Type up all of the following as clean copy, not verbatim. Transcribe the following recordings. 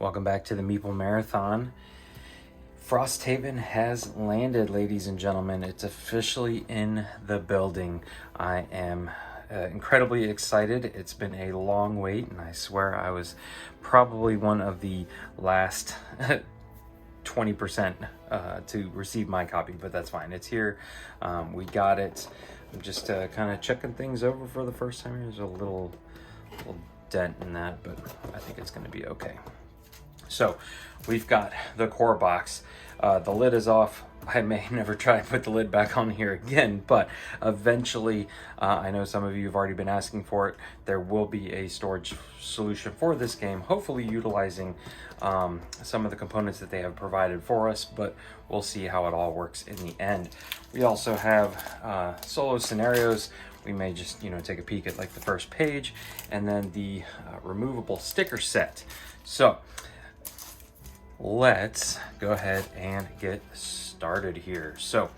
Welcome back to the Meeple Marathon. Frosthaven has landed, ladies and gentlemen. It's officially in the building. I am incredibly excited. It's been a long wait, and I swear I was probably one of the last 20% to receive my copy, but that's fine. It's here. We got it. I'm just kind of checking things over for the first time. There's a little dent in that, but I think it's going to be okay. So we've got the core box. The lid is off. I may never try to put the lid back on here again, but eventually, I know some of you have already been asking for it. There will be a storage solution for this game, hopefully utilizing some of the components that they have provided for us, but we'll see how it all works in the end. We also have solo scenarios. We may just, take a peek at like the first page, and then the removable sticker set. So let's go ahead and get started here. So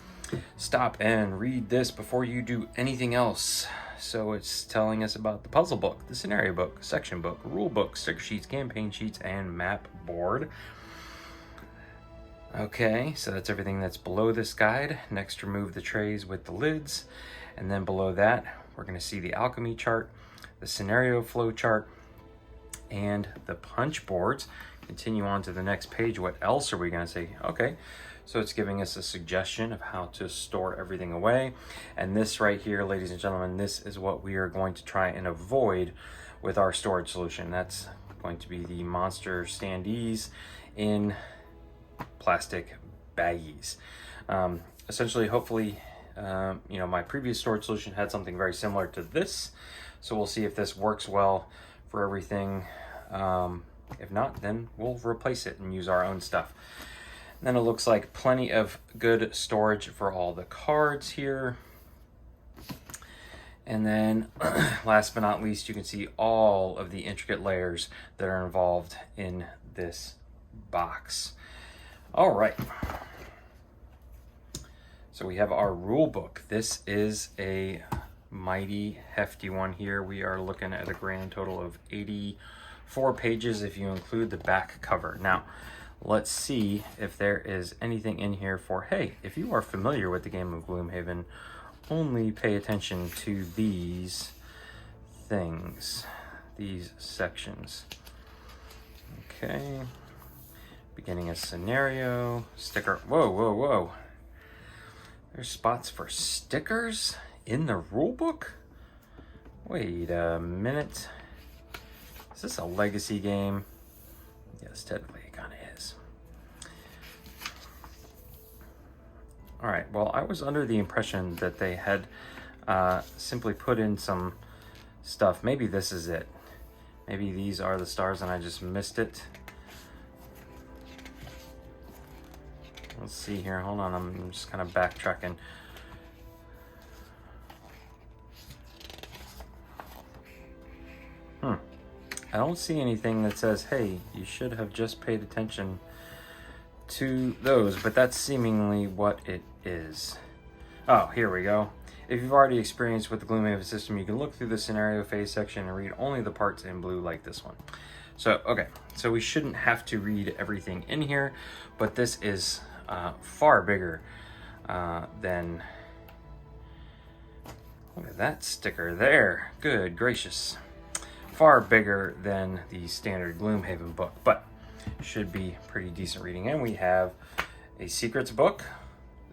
stop and read this before you do anything else. So it's telling us about the puzzle book, the scenario book, section book, rule book, sticker sheets, campaign sheets, and map board. Okay, so that's everything that's below this guide. Next, remove the trays with the lids. And then below that, we're going to see the alchemy chart, the scenario flow chart, and the punch boards. Continue on to the next page. What else are we going to see? Okay, so it's giving us a suggestion of how to store everything away. And this right here, ladies and gentlemen, this is what we are going to try and avoid with our storage solution. That's going to be the monster standees in plastic baggies. Essentially, hopefully, my previous storage solution had something very similar to this. So we'll see if this works well for everything. If not, then we'll replace it and use our own stuff. And then it looks like plenty of good storage for all the cards here. And then last but not least, you can see all of the intricate layers that are involved in this box. All right. So we have our rule book. This is a mighty hefty one here. We are looking at a grand total of 84 pages if you include the back cover. Now, let's see if there is anything in here for, hey, if you are familiar with the game of Gloomhaven, only pay attention to these things, these sections. Okay. Beginning a scenario, sticker. Whoa. There's spots for stickers in the rule book? Wait a minute. Is this a legacy game? Yes, technically it kind of is. All right, well, I was under the impression that they had simply put in some stuff. Maybe this is it. Maybe these are the stars and I just missed it. Let's see here. Hold on. I'm just kind of backtracking. I don't see anything that says, hey, you should have just paid attention to those, but that's seemingly what it is. Oh, here we go. If you've already experienced with the Gloomhaven system, you can look through the scenario phase section and read only the parts in blue like this one. So, okay. So we shouldn't have to read everything in here, but this is far bigger than, look at that sticker there. Good gracious. Far bigger than the standard Gloomhaven book, but should be pretty decent reading. And we have a secrets book.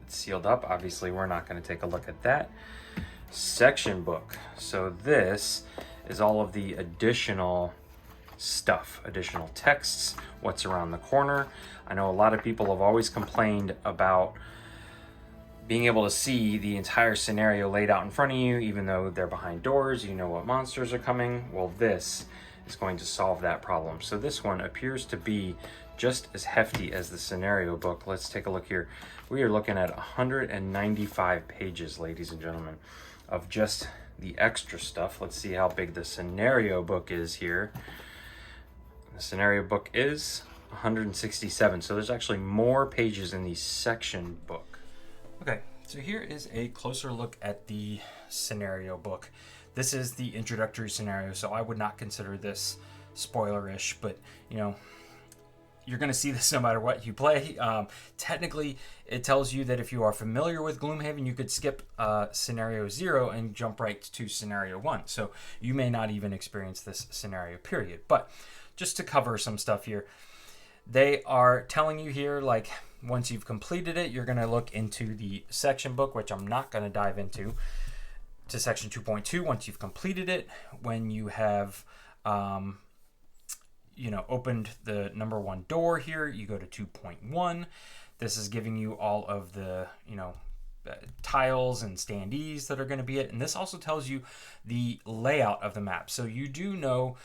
It's sealed up. Obviously, we're not going to take a look at that. Section book. So this is all of the additional stuff, additional texts, what's around the corner. I know a lot of people have always complained about being able to see the entire scenario laid out in front of you, even though they're behind doors, you know what monsters are coming. Well, this is going to solve that problem. So this one appears to be just as hefty as the scenario book. Let's take a look here. We are looking at 195 pages, ladies and gentlemen, of just the extra stuff. Let's see how big the scenario book is here. The scenario book is 167, so there's actually more pages in the section book. Okay, so here is a closer look at the scenario book. This is the introductory scenario, so I would not consider this spoilerish, but you're going to see this no matter what you play. Technically, it tells you that if you are familiar with Gloomhaven, you could skip scenario 0 and jump right to scenario 1. So you may not even experience this scenario period. But just to cover some stuff here, they are telling you here, like, once you've completed it, you're going to look into the section book, which I'm not going to dive into, to section 2.2 once you've completed it. When you have opened the number 1 door here, you go to 2.1. This is giving you all of the, tiles and standees that are going to be it. And this also tells you the layout of the map. So you do know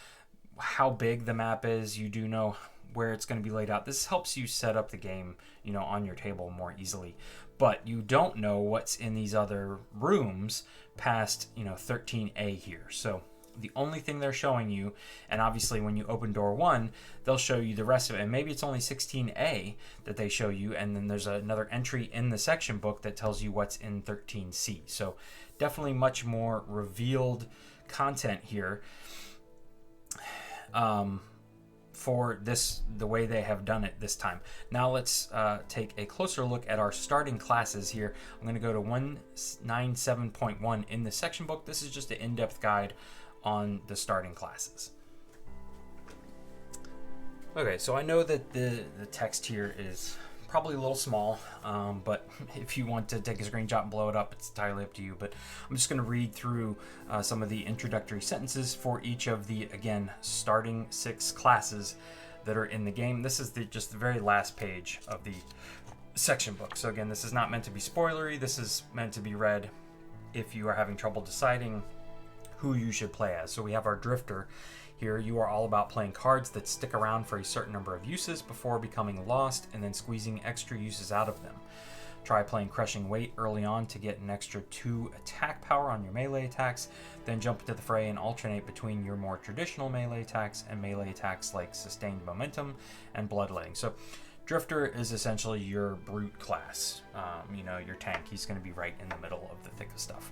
how big the map is. You do know where it's going to be laid out. This helps you set up the game, on your table more easily. But you don't know what's in these other rooms past, 13A here. So the only thing they're showing you, and obviously when you open door 1, they'll show you the rest of it. And maybe it's only 16A that they show you, and then there's another entry in the section book that tells you what's in 13C. So definitely much more revealed content here for this, the way they have done it this time. Now let's take a closer look at our starting classes here. I'm going to go to 197.1 in the section book. This is just an in-depth guide on the starting classes. Okay, so I know that the text here is probably a little small, but if you want to take a screenshot and blow it up, it's entirely up to you. But I'm just going to read through some of the introductory sentences for each of the, again, starting 6 classes that are in the game. This is just the very last page of the section book. So again, this is not meant to be spoilery. This is meant to be read if you are having trouble deciding who you should play as. So we have our Drifter here. You are all about playing cards that stick around for a certain number of uses before becoming lost and then squeezing extra uses out of them. Try playing Crushing Weight early on to get an extra 2 attack power on your melee attacks, then jump into the fray and alternate between your more traditional melee attacks and melee attacks like Sustained Momentum and Bloodletting. So Drifter is essentially your brute class, your tank. He's going to be right in the middle of the thick of stuff.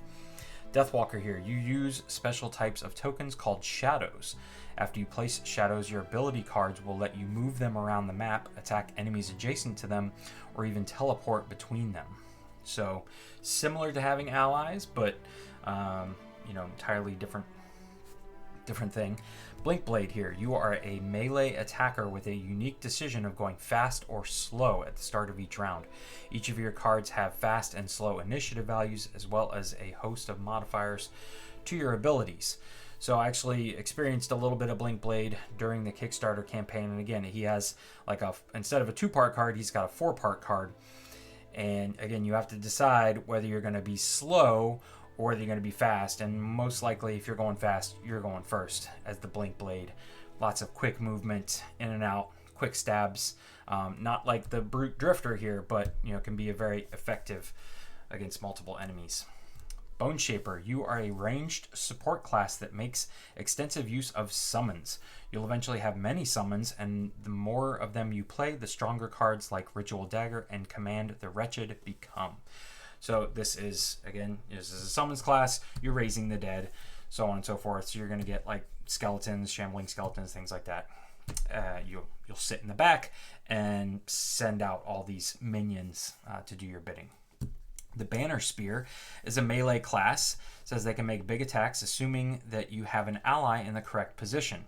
Deathwalker here, you use special types of tokens called shadows. After you place shadows, your ability cards will let you move them around the map, attack enemies adjacent to them, or even teleport between them. So similar to having allies, but entirely different thing. Blinkblade here, you are a melee attacker with a unique decision of going fast or slow at the start of each round. Each of your cards have fast and slow initiative values, as well as a host of modifiers to your abilities. So I actually experienced a little bit of Blinkblade during the Kickstarter campaign, and again, he has instead of a 2-part card, he's got a 4-part card. And again, you have to decide whether you're going to be slow or whether you're going to be fast, and most likely if you're going fast, you're going first as the Blinkblade. Lots of quick movement, in and out, quick stabs. Not like the brute Drifter here, but can be a very effective against multiple enemies. Bone Shaper, you are a ranged support class that makes extensive use of summons. You'll eventually have many summons, and the more of them you play, the stronger cards like Ritual Dagger and Command the Wretched become. So this is a summons class. You're raising the dead, so on and so forth. So you're going to get like skeletons, shambling skeletons, things like that. You'll sit in the back and send out all these minions to do your bidding. The Banner Spear is a melee class. It says they can make big attacks, assuming that you have an ally in the correct position.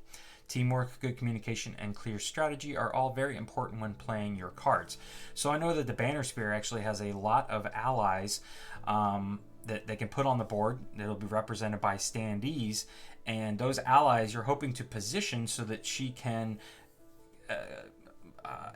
Teamwork, good communication, and clear strategy are all very important when playing your cards. So I know that the Banner Spear actually has a lot of allies that they can put on the board. It'll be represented by standees, and those allies you're hoping to position so that she can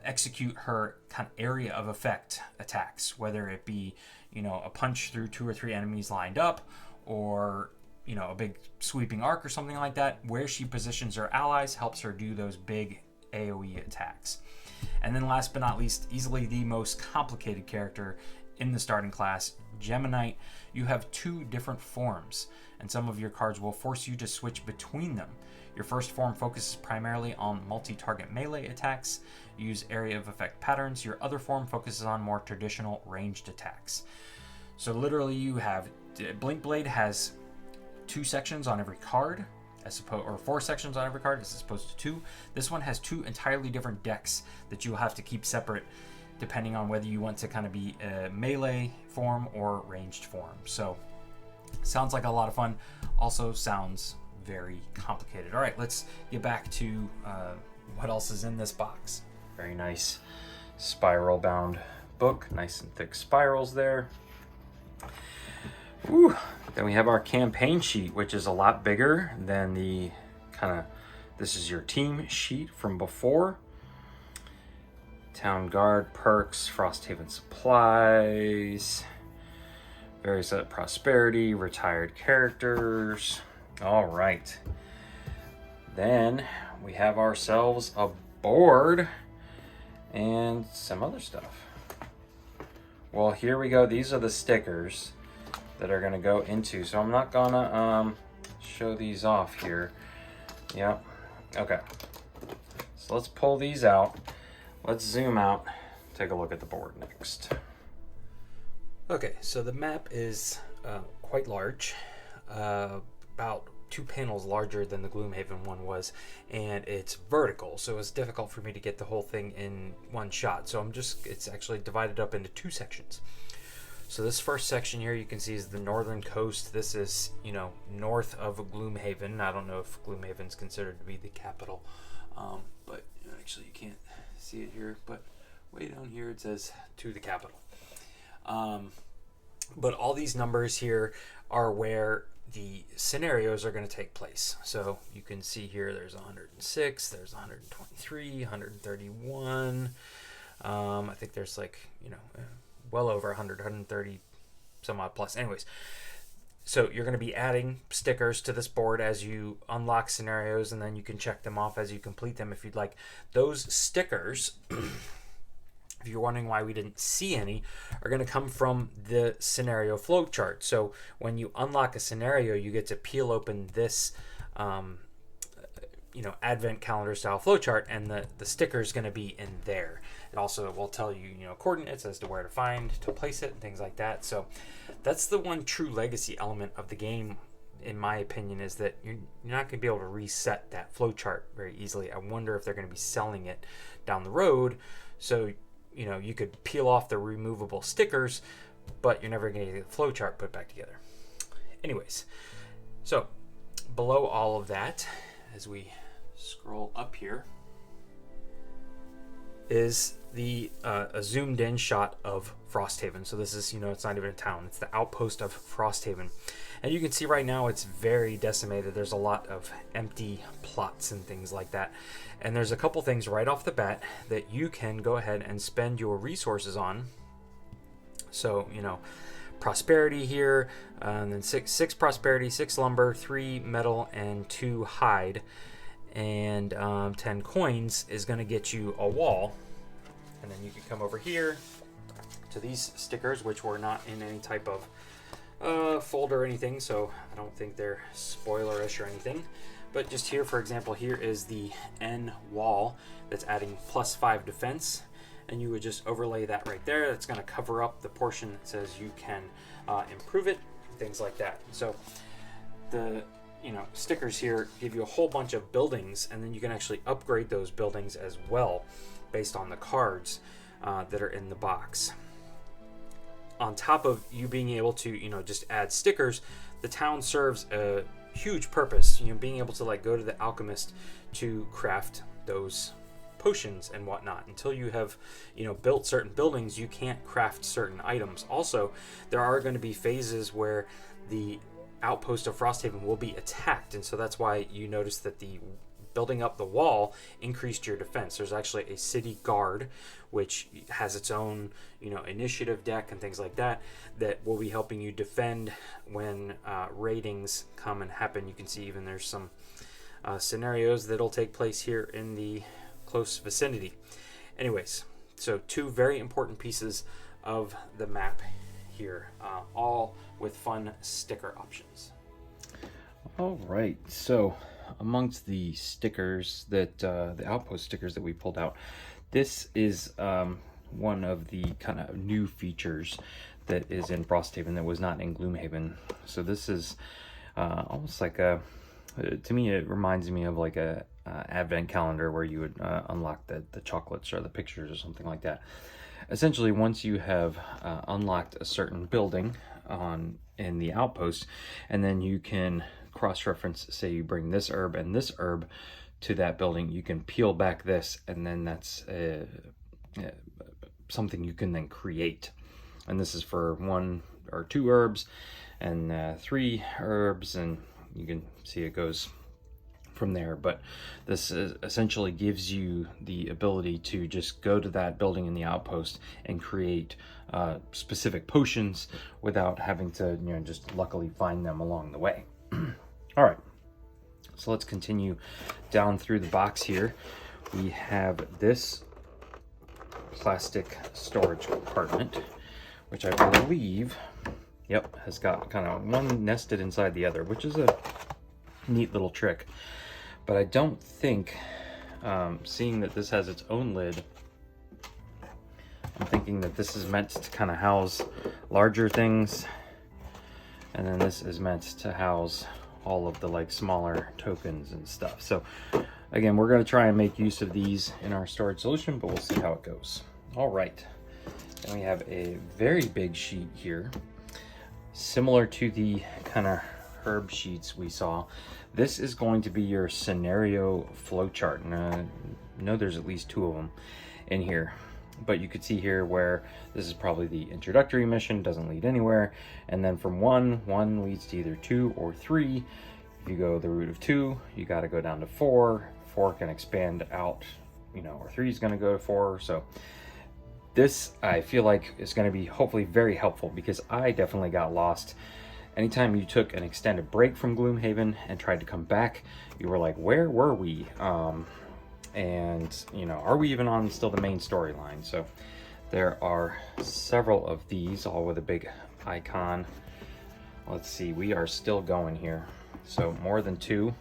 execute her kind of area of effect attacks, whether it be a punch through 2 or 3 enemies lined up, or a big sweeping arc or something like that. Where she positions her allies helps her do those big AoE attacks. And then last but not least, easily the most complicated character in the starting class, Geminite. You have 2 different forms, and some of your cards will force you to switch between them. Your first form focuses primarily on multi-target melee attacks. Use area of effect patterns. Your other form focuses on more traditional ranged attacks. So literally you have Blinkblade has 2 sections on every card, or 4 sections on every card as opposed to 2. This one has 2 entirely different decks that you'll have to keep separate depending on whether you want to kind of be a melee form or ranged form. So sounds like a lot of fun. Also sounds very complicated. All right, let's get back to what else is in this box. Very nice spiral bound book, nice and thick spirals there. Whew. Then we have our campaign sheet, which is a lot bigger than the this is your team sheet from before. Town Guard, perks, Frosthaven supplies, various prosperity, retired characters. All right. Then we have ourselves a board and some other stuff. Well, here we go. These are the stickers that are going to go into. So I'm not gonna show these off here. Yep. Okay. So let's pull these out. Let's zoom out, take a look at the board next. Okay, so the map is quite large, about 2 panels larger than the Gloomhaven one was, and it's vertical, so it's difficult for me to get the whole thing in one shot. So it's actually divided up into 2 sections. So this first section here you can see is the northern coast. This is, north of Gloomhaven. I don't know if Gloomhaven is considered to be the capital, but actually you can't see it here, but way down here it says to the capital. But all these numbers here are where the scenarios are going to take place. So you can see here there's 106, there's 123, 131. I think there's well over 100, 130 some odd plus. Anyways, so you're going to be adding stickers to this board as you unlock scenarios, and then you can check them off as you complete them if you'd like. Those stickers, if you're wondering why we didn't see any, are going to come from the scenario flowchart. So when you unlock a scenario, you get to peel open this advent calendar style flowchart, and the sticker is going to be in there. It also will tell you, coordinates as to where to place it and things like that. So that's the one true legacy element of the game, in my opinion, is that you're not going to be able to reset that flowchart very easily. I wonder if they're going to be selling it down the road, so you could peel off the removable stickers, but you're never going to get the flowchart put back together. Anyways, so below all of that, as we scroll up here, is the a zoomed in shot of Frosthaven. So this is, it's not even a town, it's the outpost of Frosthaven. And you can see right now it's very decimated. There's a lot of empty plots and things like that. And there's a couple things right off the bat that you can go ahead and spend your resources on. So, prosperity here, and then six prosperity, 6 lumber, 3 metal, and 2 hide, and 10 coins is going to get you a wall. And then you can come over here to these stickers, which were not in any type of folder or anything, so I don't think they're spoilerish or anything. But just here, for example, here is the N wall that's adding +5 defense, and you would just overlay that right there. That's going to cover up the portion that says you can improve it, things like that. So the stickers here give you a whole bunch of buildings, and then you can actually upgrade those buildings as well based on the cards that are in the box. On top of you being able to just add stickers, the town serves a huge purpose, being able to go to the alchemist to craft those potions and whatnot. Until you have built certain buildings, you can't craft certain items. Also, there are going to be phases where the outpost of Frosthaven will be attacked, and so that's why you notice that the building up the wall increased your defense. There's actually a city guard which has its own initiative deck and things like that will be helping you defend when raidings come and happen. You can see even there's some scenarios that'll take place here in the close vicinity. Anyways, so 2 very important pieces of the map here, all with fun sticker options. All right, so amongst the stickers that the outpost stickers that we pulled out, this is one of the kind of new features that is in Frosthaven that was not in Gloomhaven. So this is almost like a To me, it reminds me of like a advent calendar where you would unlock the chocolates or the pictures or something like that. Essentially, once you have unlocked a certain building in the outpost, and then you can cross-reference, say you bring this herb and this herb to that building, you can peel back this, and then that's something you can then create. And this is for 1 or 2 herbs and 3 herbs, and you can see it goes from there. But this essentially gives you the ability to just go to that building in the outpost and create specific potions without having to, just luckily find them along the way. All right, so let's continue down through the box here. We have this plastic storage compartment, which I believe, has got kind of one nested inside the other, which is a neat little trick. But I don't think, seeing that this has its own lid, I'm thinking that this is meant to kind of house larger things, and then this is meant to house all of the like smaller tokens and stuff. So again, we're going to try and make use of these in our storage solution, but we'll see how it goes. All right, and we have a very big sheet here, similar to the kind of herb sheets we saw. This is going to be your scenario flowchart, and I know there's at least 2 of them in here. But you could see here where this is probably the introductory mission, doesn't lead anywhere, and then from 1 leads to either 2 or 3. If you go the route of 2, you got to go down to 4. 4 can expand out, or 3 is going to go to 4. So this, I feel like, is going to be hopefully very helpful, because I definitely got lost. Anytime you took an extended break from Gloomhaven and tried to come back, you were like, where were we? And, are we even on still the main storyline? So there are several of these, all with a big icon. Let's see, we are still going here. So more than 2,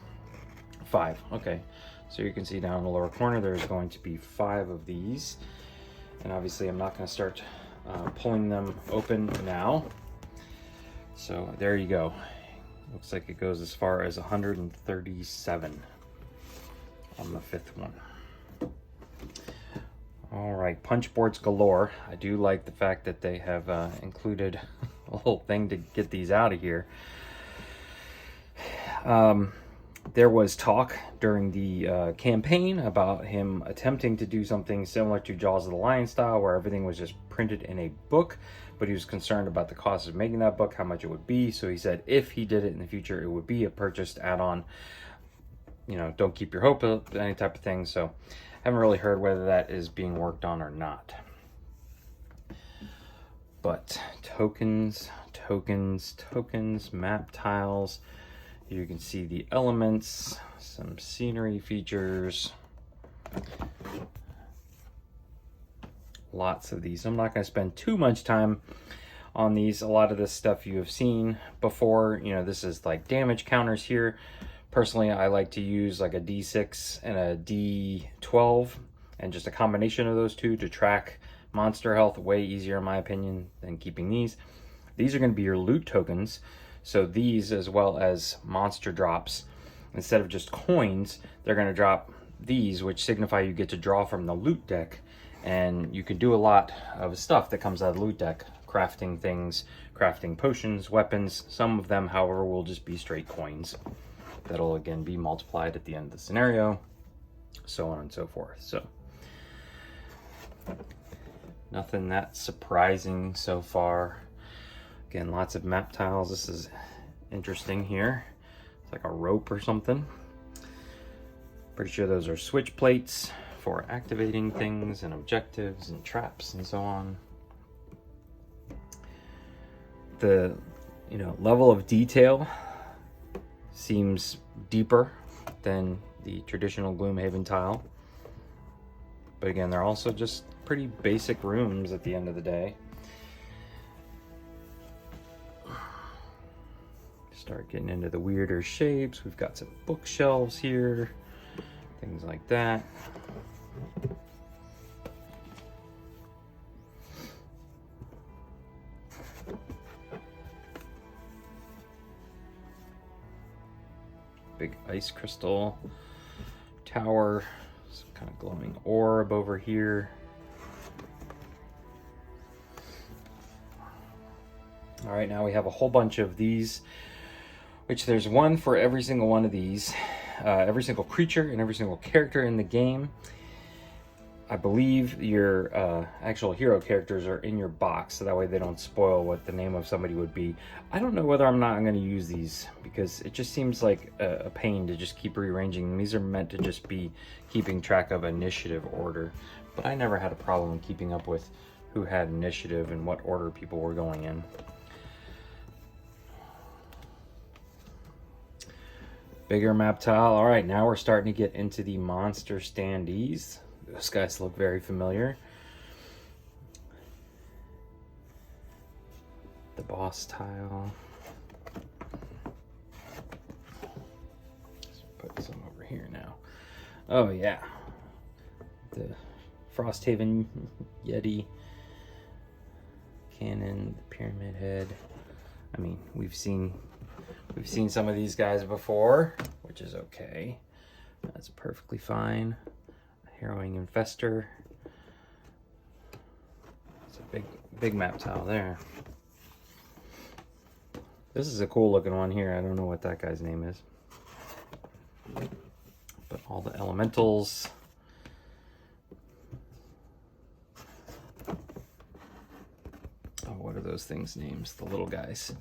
5. Okay, so you can see down in the lower corner, there's going to be 5 of these. And obviously I'm not going to start pulling them open now. So there you go. Looks like it goes as far as 137 on the 5th one. All right, punch boards galore. I do like the fact that they have included a little thing to get these out of here. There was talk during the campaign about him attempting to do something similar to Jaws of the Lion style, where everything was just printed in a book, but he was concerned about the cost of making that book, how much it would be. So he said if he did it in the future, it would be a purchased add-on. Don't keep your hope up, any type of thing. So haven't really heard whether that is being worked on or not. But tokens, map tiles. You can see the elements, some scenery features. Lots of these. I'm not going to spend too much time on these. A lot of this stuff you have seen before. This is like damage counters here. Personally, I like to use like a D6 and a D12 and just a combination of those two to track monster health. Way easier in my opinion than keeping these. These are going to be your loot tokens. So these, as well as monster drops, instead of just coins, they're going to drop these, which signify you get to draw from the loot deck. And you can do a lot of stuff that comes out of the loot deck. Crafting things, crafting potions, weapons. Some of them, however, will just be straight coins. That'll again be multiplied at the end of the scenario, so on and so forth. So nothing that surprising so far. Again, lots of map tiles. This is interesting here. It's like a rope or something. Pretty sure those are switch plates for activating things and objectives and traps and so on. The level of detail seems deeper than the traditional Gloomhaven tile. But again, they're also just pretty basic rooms at the end of the day. Start getting into the weirder shapes. We've got some bookshelves here, things like that. big ice crystal tower, some kind of glowing orb over here. All right, now we have a whole bunch of these, which there's one for every single one of these, every single creature and every single character in the game. I believe your actual hero characters are in your box, so that way they don't spoil what the name of somebody would be. I don't know whether I'm going to use these, because it just seems like a pain to just keep rearranging them. These are meant to just be keeping track of initiative order, but I never had a problem keeping up with who had initiative and what order people were going in. Bigger map tile. All right, now we're starting to get into the monster standees. Those guys look very familiar. The boss tile. Let's put some over here now. Oh yeah, the Frosthaven Yeti cannon, the Pyramid Head. I mean, we've seen some of these guys before, which is okay. That's perfectly fine. Harrowing Infestor. It's a big map tile there. This is a cool looking one here. I don't know what that guy's name is. But all the elementals. Oh, what are those things' names? The little guys.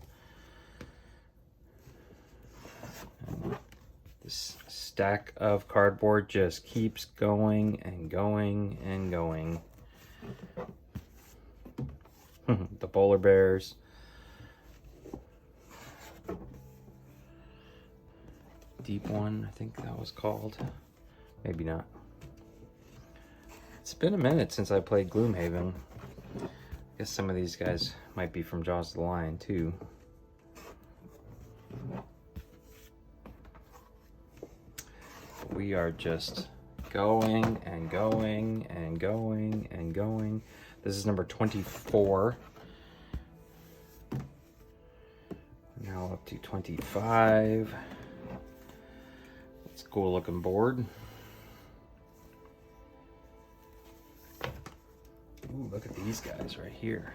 This stack of cardboard just keeps going and going and going. The polar bears. Deep One, I think that was called. Maybe not. It's been a minute since I played Gloomhaven. I guess some of these guys might be from Jaws of the Lion too. We are just going and going and going and going. This is number 24. Now up to 25. It's a cool looking board. Ooh, look at these guys right here.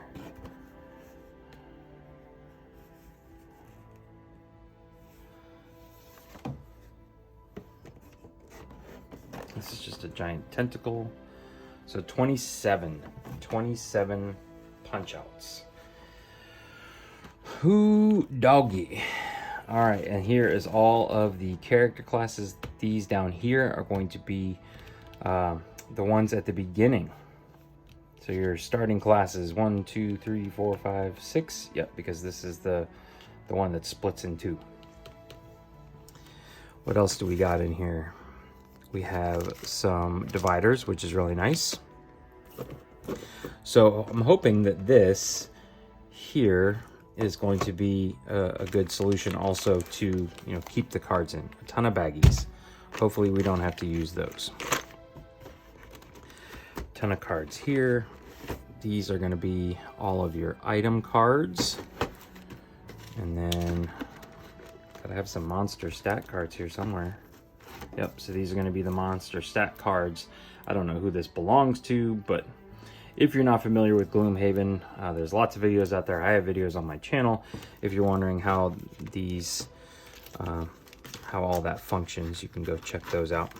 This is just a giant tentacle. So 27 punch outs. Who doggy. All right, and here is all of the character classes. These down here are going to be the ones at the beginning. So your starting classes 1, 2, 3, 4, 5, 6. Yep, because this is the one that splits in two. What else do we got in here? We have some dividers, which is really nice. So I'm hoping that this here is going to be a good solution also to, keep the cards in. A ton of baggies. Hopefully we don't have to use those. Ton of cards here. These are going to be all of your item cards. And then gotta have some monster stat cards here somewhere. Yep, so these are going to be the monster stat cards. I don't know who this belongs to, but if you're not familiar with Gloomhaven, there's lots of videos out there. I have videos on my channel. If you're wondering how these, how all that functions, you can go check those out.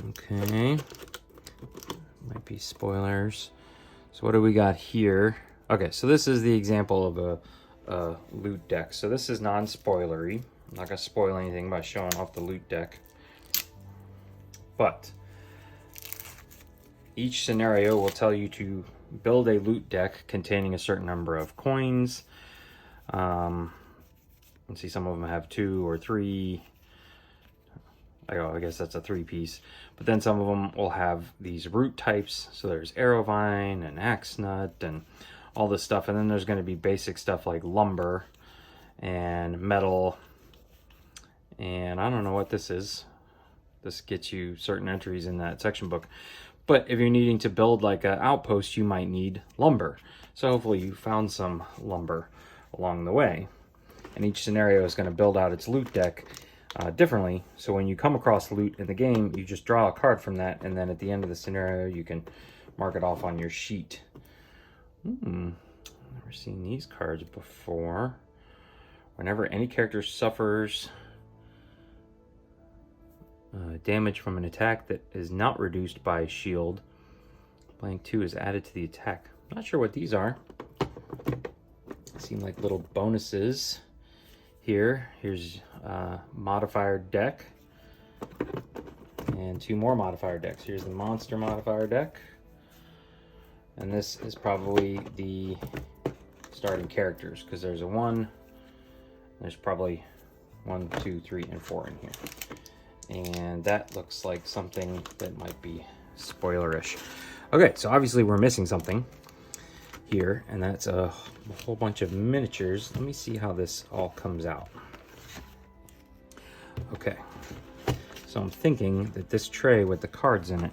Okay, might be spoilers. So what do we got here? Okay, so this is the example of a loot deck. So this is non-spoilery. I'm not gonna spoil anything by showing off the loot deck, but each scenario will tell you to build a loot deck containing a certain number of coins. Let's see, some of them have 2 or 3. I guess that's a 3-piece. But then some of them will have these root types. So there's Arrowvine and Axenut and all this stuff. And then there's going to be basic stuff like lumber and metal. And I don't know what this is. This gets you certain entries in that section book. But if you're needing to build like an outpost, you might need lumber. So hopefully you found some lumber along the way. and each scenario is going to build out its loot deck differently. So when you come across loot in the game, you just draw a card from that, and then at the end of the scenario, you can mark it off on your sheet. Never seen these cards before. Whenever any character suffers damage from an attack that is not reduced by shield, blank 2 is added to the attack. I'm not sure what these are. Seem like little bonuses here. Here's modifier deck and 2 more modifier decks. Here's the monster modifier deck, and this is probably the starting characters, because there's a 1, there's probably 1, 2, 3, and 4 in here, and that looks like something that might be spoilerish. Okay, so obviously we're missing something here, and that's a whole bunch of miniatures. Let me see how this all comes out. Okay, so I'm thinking that this tray with the cards in it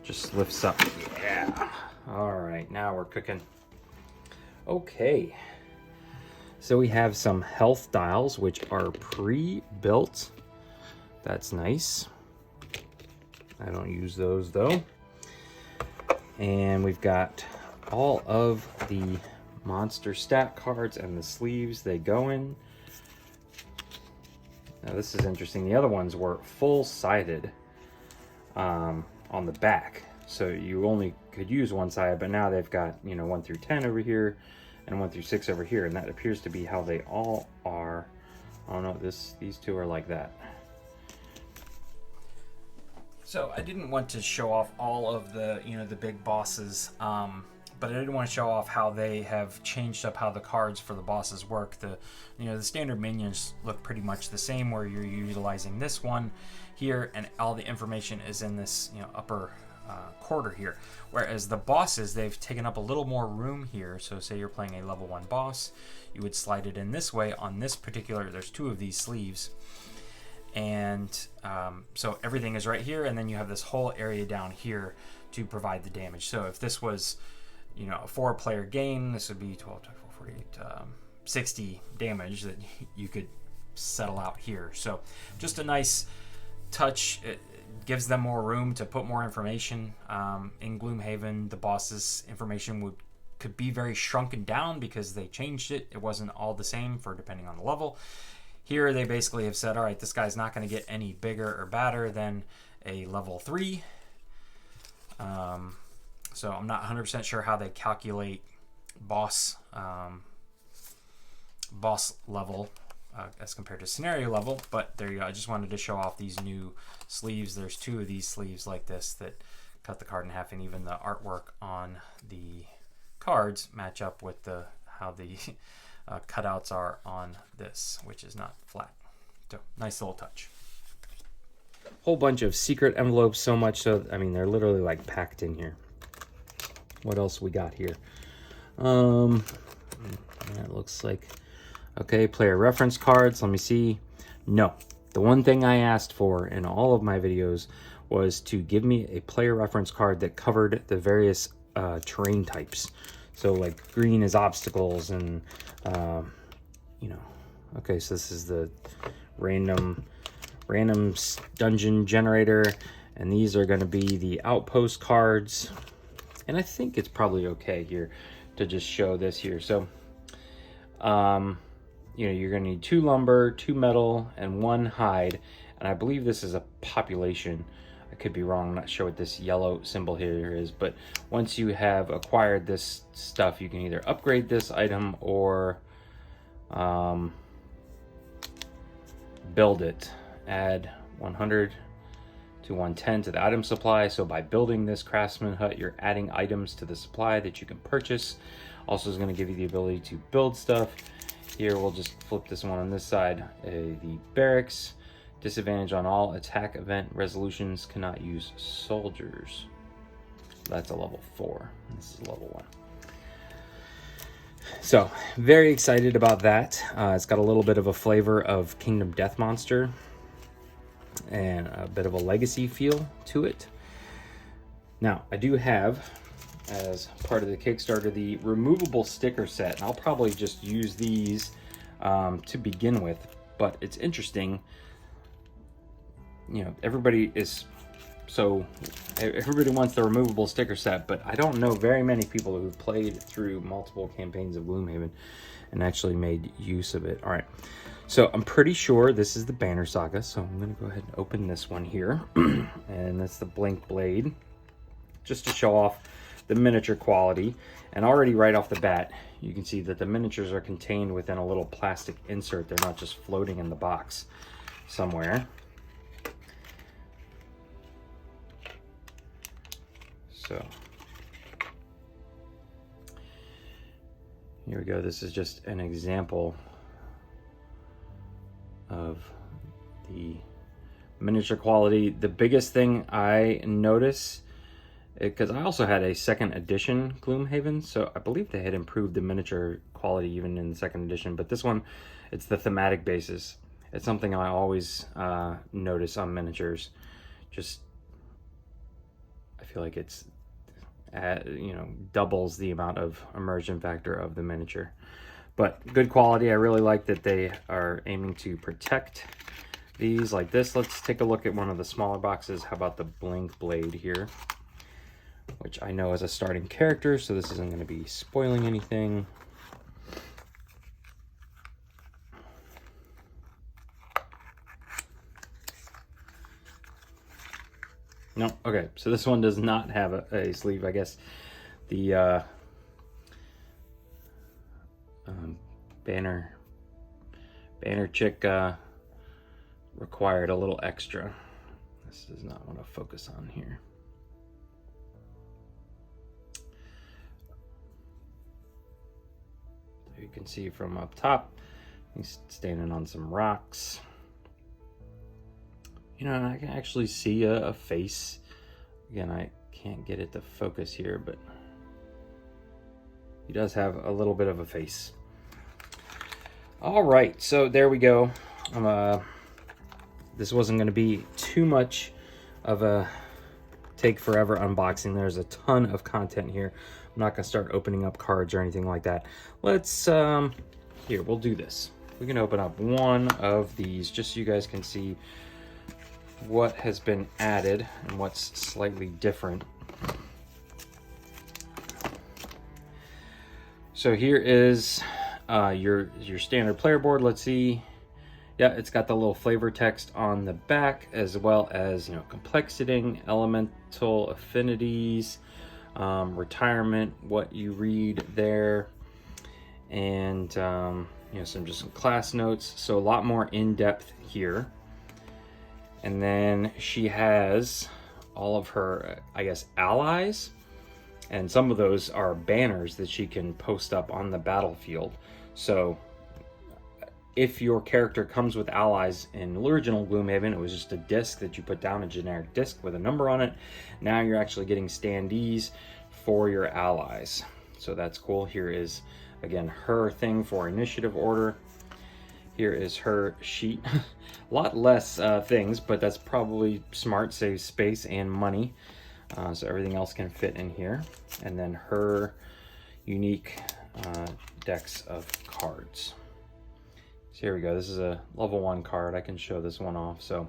just lifts up. Yeah. All right, now we're cooking. Okay, so we have some health dials, which are pre-built. That's nice. I don't use those though. And we've got all of the monster stat cards and the sleeves they go in. Now this is interesting. The other ones were full-sided on the back, so you only could use one side, but now they've got, you know, 1 through 10 over here and 1 through 6 over here, and that appears to be how they all are. Oh no, these two are like that. So I didn't want to show off all of the, you know, the big bosses, but I didn't want to show off how they have changed up how the cards for the bosses work. The standard minions look pretty much the same, where you're utilizing this one here, and all the information is in this, you know, upper quarter here. Whereas the bosses, they've taken up a little more room here. So say you're playing a level 1 boss, you would slide it in this way on this particular. There's 2 of these sleeves. And so everything is right here, and then you have this whole area down here to provide the damage. So if this was, you know, a 4-player game, this would be 12, 24, 48, 60 damage that you could settle out here. So just a nice touch. It gives them more room to put more information. In Gloomhaven, the boss's information could be very shrunken down because they changed it. It wasn't all the same for depending on the level. Here they basically have said, all right, this guy's not going to get any bigger or badder than a level 3. So I'm not 100% sure how they calculate boss level as compared to scenario level, but there you go. I just wanted to show off these new sleeves. There's 2 of these sleeves like this that cut the card in half, and even the artwork on the cards match up with how the cutouts are on this, which is not flat. So nice little touch. Whole bunch of secret envelopes, so much so, I mean, they're literally like packed in here. What else we got here? It looks like, okay, player reference cards. Let me see. No, the one thing I asked for in all of my videos was to give me a player reference card that covered the various terrain types. So like green is obstacles, and you know, okay, so this is the random dungeon generator, and these are going to be the outpost cards. And I think it's probably okay here to just show this here. So you know, you're going to need 2 lumber, 2 metal, and 1 hide, and I believe this is a population. I could be wrong. I'm not sure what this yellow symbol here is, but once you have acquired this stuff, you can either upgrade this item or build it. Add 100 to 110 to the item supply. So by building this craftsman hut, you're adding items to the supply that you can purchase. Also is going to give you the ability to build stuff. Here we'll just flip this one on this side. The barracks. Disadvantage on all attack event resolutions, cannot use soldiers. That's a level 4. This is level 1. So very excited about that. It's got a little bit of a flavor of Kingdom Death Monster and a bit of a legacy feel to it. Now I do have, as part of the Kickstarter, the removable sticker set, and I'll probably just use these to begin with. But it's interesting, you know, everybody wants the removable sticker set, but I don't know very many people who've played through multiple campaigns of Gloomhaven and actually made use of it. All right, so I'm pretty sure this is the Banner Saga, so I'm gonna go ahead and open this one here. And that's the Blink Blade, just to show off the miniature quality. And already right off the bat, you can see that the miniatures are contained within a little plastic insert. They're not just floating in the box somewhere. So here we go. This is just an example of the miniature quality. The biggest thing I notice, because I also had a second edition Gloomhaven, so I believe they had improved the miniature quality even in the second edition, but this one, it's the thematic basis. It's something I always notice on miniatures. Just, I feel like it's, you know, doubles the amount of immersion factor of the miniature. But good quality. I really like that they are aiming to protect these like this. Let's take a look at one of the smaller boxes. How about the Blink Blade here, which I know is a starting character, so this isn't going to be spoiling anything. No, okay, so this one does not have a sleeve. I guess the banner chick required a little extra. This does not want to focus on here. So you can see from up top, he's standing on some rocks. You know, I can actually see a face. Again, I can't get it to focus here, but he does have a little bit of a face. All right, so there we go. This wasn't going to be too much of a take forever unboxing. There's a ton of content here. I'm not going to start opening up cards or anything like that. Let's, here, we'll do this. We can open up one of these just so you guys can see what has been added and what's slightly different. So here is your standard player board. Let's see. Yeah, it's got the little flavor text on the back, as well as, you know, complexity, elemental affinities, retirement, what you read there, and you know, some class notes. So a lot more in depth here. And then she has all of her, I guess, allies. And some of those are banners that she can post up on the battlefield. So if your character comes with allies in original Gloomhaven, it was just a disc that you put down, a generic disc with a number on it. Now you're actually getting standees for your allies. So that's cool. Here is, again, her thing for initiative order. Here is her sheet. A lot less things, but that's probably smart, saves space and money. So everything else can fit in here. And then her unique decks of cards. So here we go. This is a level 1 card. I can show this one off. So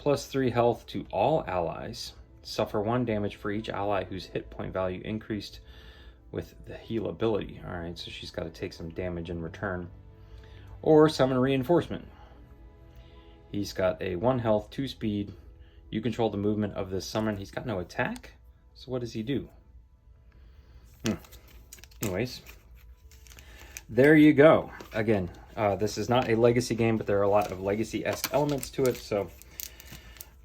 +3 health to all allies. Suffer 1 damage for each ally whose hit point value increased with the heal ability. All right, so she's got to take some damage in return. Or summon reinforcement. He's got a 1 health, 2 speed. You control the movement of this summon. He's got no attack. So what does he do? Anyways, there you go. Again, this is not a legacy game, but there are a lot of legacy-esque elements to it. So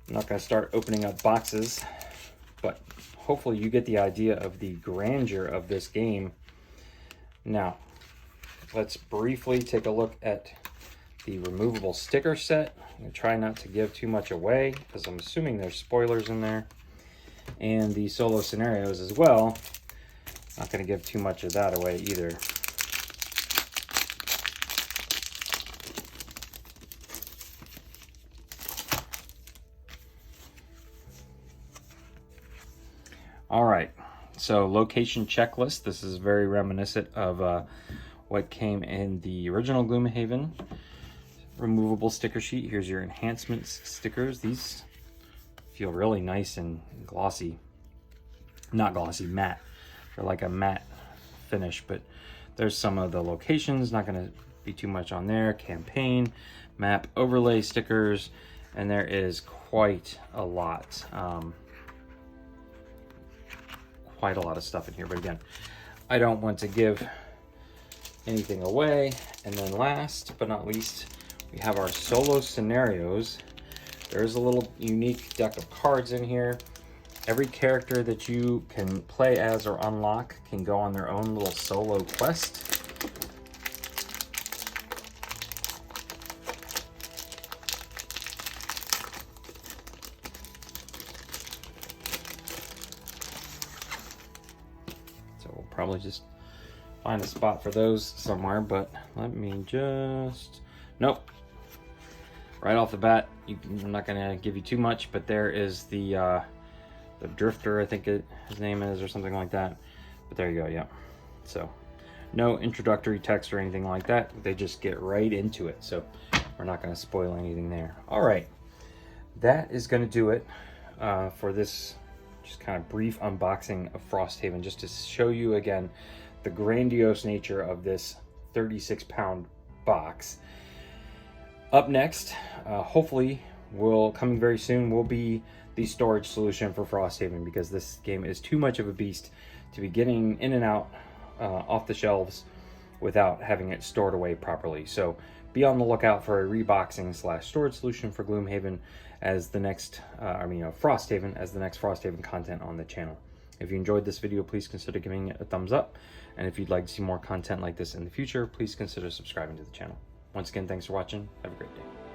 I'm not going to start opening up boxes, but hopefully you get the idea of the grandeur of this game. Now, let's briefly take a look at the removable sticker set. I'm going to try not to give too much away because I'm assuming there's spoilers in there. And the solo scenarios as well. Not going to give too much of that away either. All right, so location checklist. This is very reminiscent of what came in the original Gloomhaven removable sticker sheet. Here's your enhancements stickers. These feel really nice and glossy. Not glossy, matte. They're like a matte finish, but there's some of the locations. Not going to be too much on there. Campaign, map, overlay stickers, and there is quite a lot. Quite a lot of stuff in here, but again, I don't want to give anything away. And then last but not least, we have our solo scenarios. There's a little unique deck of cards in here. Every character that you can play as or unlock can go on their own little solo quest. So we'll probably just find a spot for those somewhere, but let me just... Nope. Right off the bat, I'm not going to give you too much, but there is the Drifter, I think his name is, or something like that. But there you go, yeah. So, no introductory text or anything like that. They just get right into it, so we're not going to spoil anything there. All right, that is going to do it for this just kind of brief unboxing of Frosthaven, just to show you again the grandiose nature of this 36-pound box. Up next, hopefully, coming very soon, will be the storage solution for Frosthaven, because this game is too much of a beast to be getting in and out off the shelves without having it stored away properly. So be on the lookout for a reboxing / storage solution for Gloomhaven as the next, Frosthaven as the next Frosthaven content on the channel. If you enjoyed this video, please consider giving it a thumbs up. And if you'd like to see more content like this in the future, please consider subscribing to the channel. Once again, thanks for watching. Have a great day.